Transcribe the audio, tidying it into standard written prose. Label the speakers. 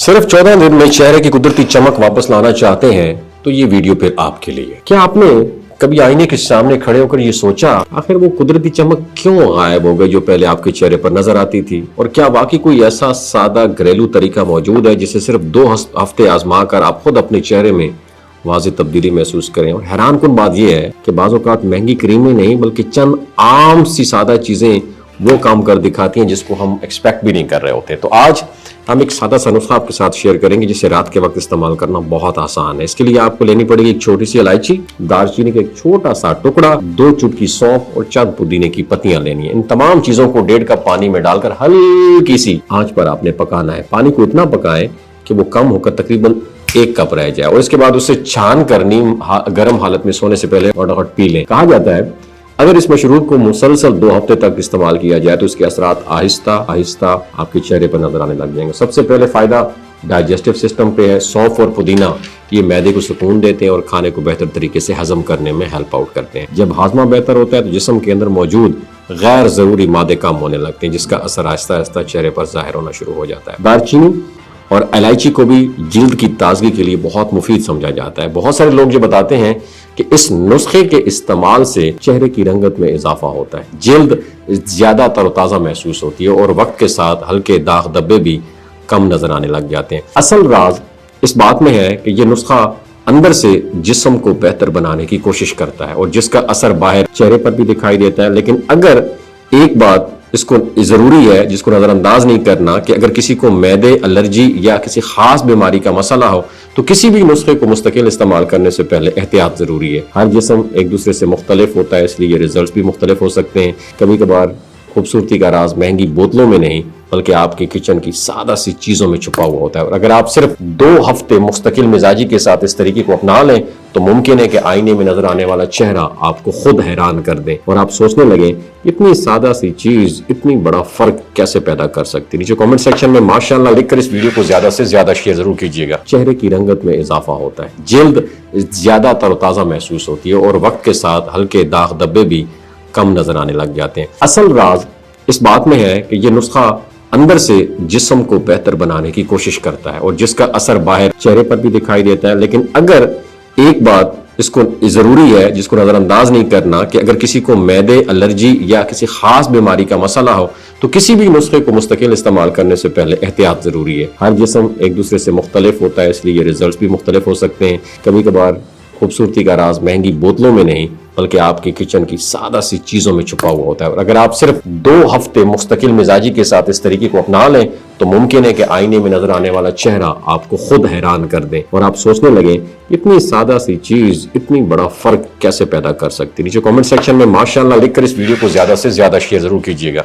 Speaker 1: صرف 14 دن میں چہرے کی قدرتی چمک واپس لانا چاہتے ہیں تو یہ ویڈیو پھر آپ کے لیے۔ کیا آپ نے کبھی آئینے کے سامنے کھڑے ہو کر یہ سوچا آخر وہ قدرتی چمک کیوں غائب ہو گئی جو پہلے آپ کے چہرے پر نظر آتی تھی؟ اور کیا واقعی کوئی ایسا سادہ گھریلو طریقہ موجود ہے جسے صرف 2 ہفتے آزما کر آپ خود اپنے چہرے میں واضح تبدیلی محسوس کریں؟ اور حیران کن بات یہ ہے کہ بعض اوقات مہنگی کریمیں نہیں بلکہ چند عام سی سادہ چیزیں وہ کام کر دکھاتی ہیں جس کو ہم ایکسپیکٹ بھی نہیں کر رہے ہوتے۔ تو آج ہم ایک سادہ سا نسخہ آپ کے ساتھ شیئر کریں گے جسے رات کے وقت استعمال کرنا بہت آسان ہے۔ اس کے لیے آپ کو لینی پڑے گی ایک چھوٹی سی الائچی، دار چینی کا ایک چھوٹا سا ٹکڑا، 2 چٹکی سونف اور چند پودینے کی پتیاں لینی ہیں۔ ان تمام چیزوں کو 1.5 کپ پانی میں ڈال کر ہلکی سی آنچ پر آپ نے پکانا ہے۔ پانی کو اتنا پکائیں کہ وہ کم ہو کر تقریباً 1 کپ رہ جائے، اور اس کے بعد اسے چھان کر نیم گرم حالت میں سونے سے پہلے فٹافٹ پی لیں۔ کہا جاتا ہے اگر اس مشروب کو مسلسل 2 ہفتے تک استعمال کیا جائے تو اس کے اثرات آہستہ آہستہ آپ کے چہرے پر نظر آنے لگ جائیں گے۔ سب سے پہلے فائدہ ڈائجسٹو سسٹم پہ ہے۔ سونف اور پودینہ یہ معدے کو سکون دیتے ہیں اور کھانے کو بہتر طریقے سے ہضم کرنے میں ہیلپ آؤٹ کرتے ہیں۔ جب ہاضمہ بہتر ہوتا ہے تو جسم کے اندر موجود غیر ضروری مادے کم ہونے لگتے ہیں جس کا اثر آہستہ آہستہ چہرے پر ظاہر ہونا شروع ہو جاتا ہے۔ دار چینی اور الائچی کو بھی جلد کی تازگی کے لیے بہت مفید سمجھا جاتا ہے۔ بہت سارے لوگ یہ بتاتے ہیں کہ اس نسخے کے استعمال سے چہرے کی رنگت میں اضافہ ہوتا ہے، جلد زیادہ تر و تازہ محسوس ہوتی ہے اور وقت کے ساتھ ہلکے داغ دھبے بھی کم نظر آنے لگ جاتے ہیں۔ اصل راز اس بات میں ہے کہ یہ نسخہ اندر سے جسم کو بہتر بنانے کی کوشش کرتا ہے اور جس کا اثر باہر چہرے پر بھی دکھائی دیتا ہے۔ لیکن اگر ایک بات اس کو ضروری ہے جس کو نظر انداز نہیں کرنا کہ اگر کسی کو معدے، الرجی یا کسی خاص بیماری کا مسئلہ ہو تو کسی بھی نسخے کو مستقل استعمال کرنے سے پہلے احتیاط ضروری ہے۔ ہر جسم ایک دوسرے سے مختلف ہوتا ہے، اس لیے یہ ریزلٹس بھی مختلف ہو سکتے ہیں۔ کبھی کبھار خوبصورتی کا راز مہنگی بوتلوں میں نہیں بلکہ آپ کے کچن کی سادہ سی چیزوں میں چھپا ہوا ہوتا ہے، اور اگر آپ صرف 2 ہفتے مستقل مزاجی کے ساتھ اس طریقے کو اپنا لیں تو ممکن ہے کہ آئینے میں نظر آنے والا چہرہ آپ کو خود حیران کر دے اور آپ سوچنے لگیں اتنی سادہ سی چیز اتنی بڑا فرق کیسے پیدا کر سکتی۔ نیچے کامنٹ سیکشن میں ماشاءاللہ لکھ کر اس ویڈیو کو زیادہ سے زیادہ شیئر ضرور کیجیے گا۔ چہرے کی رنگت میں اضافہ ہوتا ہے، جلد زیادہ تر و تازہ محسوس ہوتی ہے اور وقت کے ساتھ ہلکے داغ دھبے بھی کم نظر آنے لگ جاتے ہیں۔ اصل راز اس بات میں ہے کہ یہ نسخہ اندر سے جسم کو بہتر بنانے کی کوشش کرتا ہے اور جس کا اثر باہر چہرے پر بھی دکھائی دیتا ہے۔ لیکن اگر ایک بات اس کو ضروری ہے جس کو نظر انداز نہیں کرنا کہ اگر کسی کو معدے، الرجی یا کسی خاص بیماری کا مسئلہ ہو تو کسی بھی نسخے کو مستقل استعمال کرنے سے پہلے احتیاط ضروری ہے۔ ہر جسم ایک دوسرے سے مختلف ہوتا ہے، اس لیے یہ ریزلٹس بھی مختلف ہو سکتے ہیں۔ کبھی کبھار خوبصورتی کا راز مہنگی بوتلوں میں نہیں بلکہ آپ کے کچن کی سادہ سی چیزوں میں چھپا ہوا ہوتا ہے، اور اگر آپ صرف 2 ہفتے مستقل مزاجی کے ساتھ اس طریقے کو اپنا لیں تو ممکن ہے کہ آئینے میں نظر آنے والا چہرہ آپ کو خود حیران کر دے اور آپ سوچنے لگیں اتنی سادہ سی چیز اتنی بڑا فرق کیسے پیدا کر سکتی۔ نیچے کامنٹ سیکشن میں ماشاءاللہ لکھ کر اس ویڈیو کو زیادہ سے زیادہ شیئر ضرور کیجیے گا۔